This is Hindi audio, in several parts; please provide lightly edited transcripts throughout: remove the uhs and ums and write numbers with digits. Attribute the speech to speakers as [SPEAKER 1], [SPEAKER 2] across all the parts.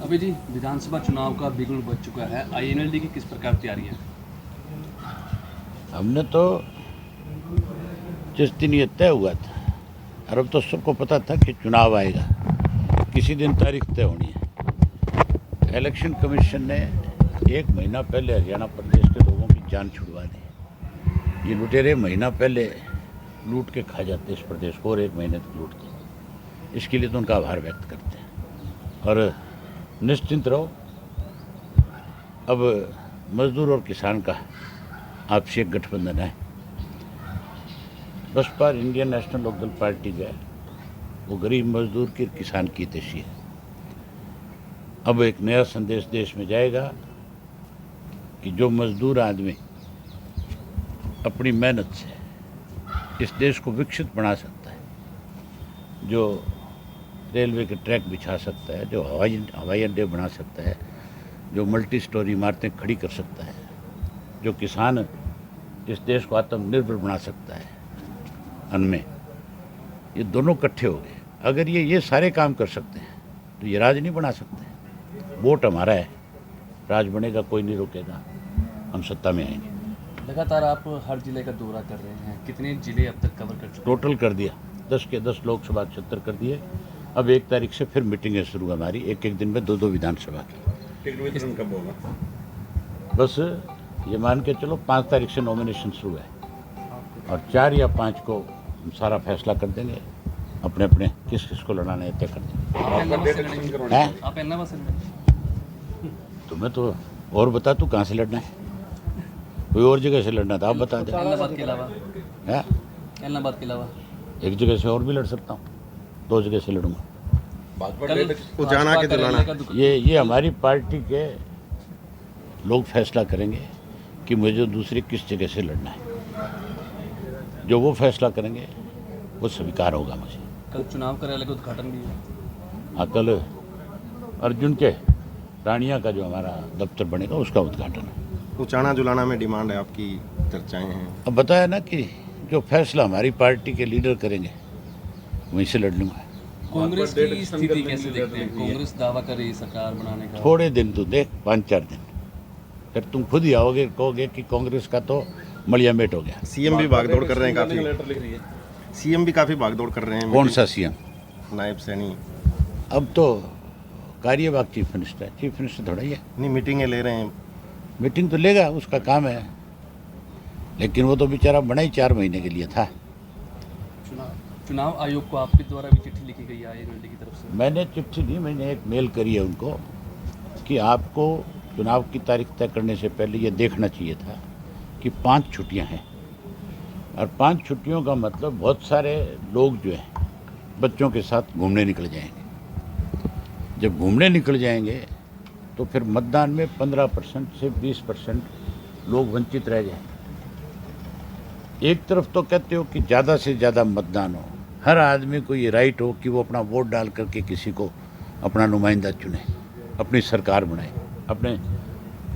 [SPEAKER 1] अभी जी विधानसभा चुनाव का बिगुल बज चुका है, आईएनएलडी की किस प्रकार तैयारियां हैं?
[SPEAKER 2] हमने तो जिस दिन ये तय हुआ था और अब तो सबको पता था कि चुनाव आएगा, किसी दिन तारीख तय होनी है। इलेक्शन कमीशन ने 1 महीना पहले हरियाणा प्रदेश के लोगों की जान छुड़वा दी। ये लुटेरे महीना पहले लूट के खा जाते इस प्रदेश को और 1 महीने तक लूटते। इसके लिए तो उनका आभार व्यक्त करते हैं और निश्चिंत रहो। अब मजदूर और किसान का आपसी एक गठबंधन है। बसपा और इंडियन नेशनल लोकदल पार्टी जो है वो गरीब मजदूर की किसान की हितैषी है। अब एक नया संदेश देश में जाएगा कि जो मजदूर आदमी अपनी मेहनत से इस देश को विकसित बना सकता है, जो रेलवे के ट्रैक बिछा सकता है, जो हवाई अड्डे बना सकता है, जो मल्टी स्टोरी इमारतें खड़ी कर सकता है, जो किसान इस देश को आत्मनिर्भर बना सकता है अन्न में, ये दोनों इकट्ठे हो गए। अगर ये सारे काम कर सकते हैं तो ये राज नहीं बना सकते। वोट हमारा है, राज बनेगा, कोई नहीं रोकेगा, हम सत्ता में आएंगे।
[SPEAKER 1] लगातार आप हर जिले का दौरा कर रहे हैं, कितने जिले अब तक कवर कर चुके हैं?
[SPEAKER 2] टोटल कर दिया 10 के 10 लोकसभा क्षेत्र कर दिए। अब 1 तारीख से फिर मीटिंगें शुरू हमारी, एक दिन में 2 विधानसभा की।
[SPEAKER 3] टिकट वितरण कब होगा?
[SPEAKER 2] बस ये मान के चलो 5 तारीख से नॉमिनेशन शुरू है और 4 या 5 को हम सारा फैसला कर देंगे, अपने अपने किस किस को लड़ाना है तय कर देंगे।
[SPEAKER 1] आप एलनाबाद से लड़ेंगे?
[SPEAKER 2] तुम्हें तो और बता, तू कहाँ से लड़ना है? कोई और जगह से लड़ना था, आप बता दे।
[SPEAKER 1] एलनाबाद के अलावा?
[SPEAKER 2] है
[SPEAKER 1] एलनाबाद के अलावा
[SPEAKER 2] एक जगह से और भी लड़ सकता हूँ, 2 जगह से लड़ूंगा।
[SPEAKER 3] उजाना के दिलाना
[SPEAKER 2] ये हमारी पार्टी के लोग फैसला करेंगे कि मुझे दूसरी किस जगह से लड़ना है। जो वो फैसला करेंगे वो स्वीकार होगा मुझे।
[SPEAKER 1] कल चुनाव कार्यालय का उद्घाटन भी है।
[SPEAKER 2] हाँ, कल अर्जुन के रानिया का जो हमारा दफ्तर बनेगा उसका उद्घाटन है।
[SPEAKER 3] उचाना जुलाना में डिमांड है आपकी, चर्चाएं हैं।
[SPEAKER 2] अब बताया ना कि जो फैसला हमारी पार्टी के लीडर करेंगे वहीं से लड़ लूँगा।
[SPEAKER 1] कांग्रेस की स्थिति कैसे देखते हैं? कांग्रेस दावा कर रही है सरकार बनाने का।
[SPEAKER 2] थोड़े दिन तो देख, 5-4 दिन, फिर तुम खुद ही आओगे, कहोगे कि कांग्रेस का तो मलिया मेट हो गया।
[SPEAKER 3] सीएम भी भागदौड़ कर रहे हैं काफी। सीएम भी काफी भागदौड़ कर रहे हैं।
[SPEAKER 2] कौन सा सीएम?
[SPEAKER 3] नायब सैनी।
[SPEAKER 2] अब तो कार्यवाहक चीफ मिनिस्टर है, चीफ मिनिस्टर थोड़ा ही है।
[SPEAKER 3] नहीं, मीटिंगें ले रहे हैं।
[SPEAKER 2] मीटिंग तो लेगा, उसका काम है, लेकिन वो तो बेचारा बना ही 4 महीने के लिए था।
[SPEAKER 1] चुनाव आयोग को आपके द्वारा भी चिट्ठी लिखी गई है आईएनएलडी की तरफ से?
[SPEAKER 2] मैंने चिट्ठी दी, मैंने एक मेल करी है उनको कि आपको चुनाव की तारीख तय करने से पहले ये देखना चाहिए था कि 5 छुट्टियां हैं और 5 छुट्टियों का मतलब बहुत सारे लोग जो हैं बच्चों के साथ घूमने निकल जाएंगे। जब घूमने निकल जाएंगे तो फिर मतदान में 15% से 20% लोग वंचित रह जाएंगे। एक तरफ तो कहते हो कि ज़्यादा से ज़्यादा मतदान हो, हर आदमी को ये राइट हो कि वो अपना वोट डाल करके किसी को अपना नुमाइंदा चुने, अपनी सरकार बनाए, अपने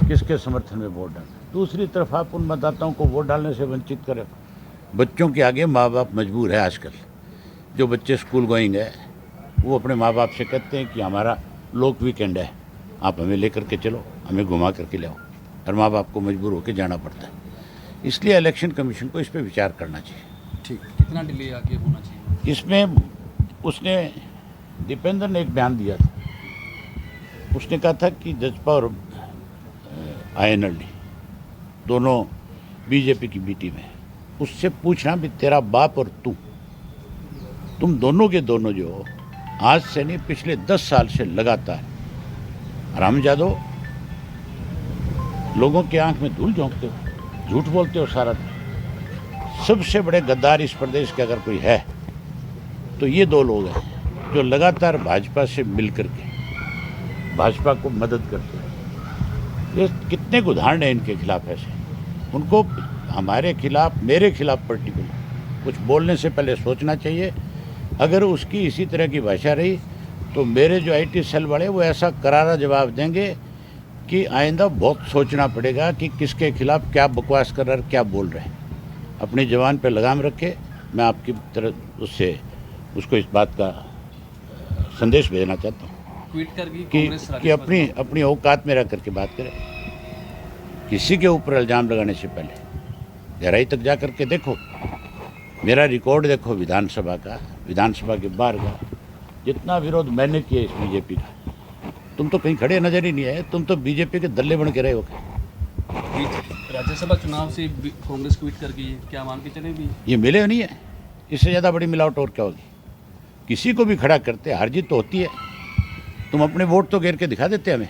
[SPEAKER 2] किसके समर्थन में वोट डालें। दूसरी तरफ आप उन मतदाताओं को वोट डालने से वंचित करें। बच्चों के आगे माँ बाप मजबूर है। आजकल जो बच्चे स्कूल गोइंग है वो अपने माँ बाप से कहते हैं कि हमारा लोक वीकेंड है, आप हमें लेकर के चलो, हमें घुमा करके ले आओ, और माँ बाप को मजबूर होकर जाना पड़ता है। इसलिए इलेक्शन कमीशन को इस पर विचार करना चाहिए।
[SPEAKER 1] ठीक, कितना डिले आगे होना चाहिए
[SPEAKER 2] इसमें? उसने दीपेंद्र ने एक बयान दिया था, उसने कहा था कि जजपा और आईएनएलडी दोनों बीजेपी की बी टीम है। उससे पूछना भी तेरा बाप और तुम दोनों के दोनों जो आज से नहीं पिछले 10 साल से लगातार हरामजादो लोगों के आंख में धूल झोंकते हो, झूठ बोलते हो सारा दिन। सबसे बड़े गद्दार इस प्रदेश के अगर कोई है तो ये 2 लोग हैं जो लगातार भाजपा से मिलकर के भाजपा को मदद करते हैं। ये कितने उदाहरण हैं इनके खिलाफ ऐसे। उनको हमारे खिलाफ, मेरे खिलाफ पर्टिकुलर कुछ बोलने से पहले सोचना चाहिए। अगर उसकी इसी तरह की भाषा रही तो मेरे जो आईटी सेल वाले वो ऐसा करारा जवाब देंगे कि आइंदा बहुत सोचना पड़ेगा कि किसके खिलाफ क्या बकवास कर रहे हैं, क्या बोल रहे हैं। अपनी जवान पे लगाम रखे। मैं आपकी तरफ उसको इस बात का संदेश भेजना चाहता हूँ।
[SPEAKER 1] ट्वीट कर गई
[SPEAKER 2] कि
[SPEAKER 1] कांग्रेस
[SPEAKER 2] कि अपनी अपनी औकात में रह करके बात करें। किसी के ऊपर इल्ज़ाम लगाने से पहले गहराई तक जा करके देखो, मेरा रिकॉर्ड देखो विधानसभा का, विधानसभा के बाहर का, जितना विरोध मैंने किया इस बीजेपी का, तुम तो कहीं खड़े नजर ही नहीं आए, तुम तो बीजेपी के दल्ले बन के रहे हो।
[SPEAKER 1] राज्यसभा चुनाव से कांग्रेस ट्वीट कर गई है, क्या मान के चले भी?
[SPEAKER 2] ये मिले नहीं है, इससे ज़्यादा बड़ी मिलावट और क्या होगी? किसी को भी खड़ा करते, हार जीत तो होती है। तुम अपने वोट तो गिर के दिखा देते हमें,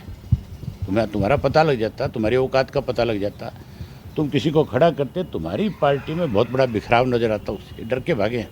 [SPEAKER 2] तुम्हारा पता लग जाता, तुम्हारी औकात का पता लग जाता। तुम किसी को खड़ा करते, तुम्हारी पार्टी में बहुत बड़ा बिखराव नजर आता, उससे डर के भागे हैं।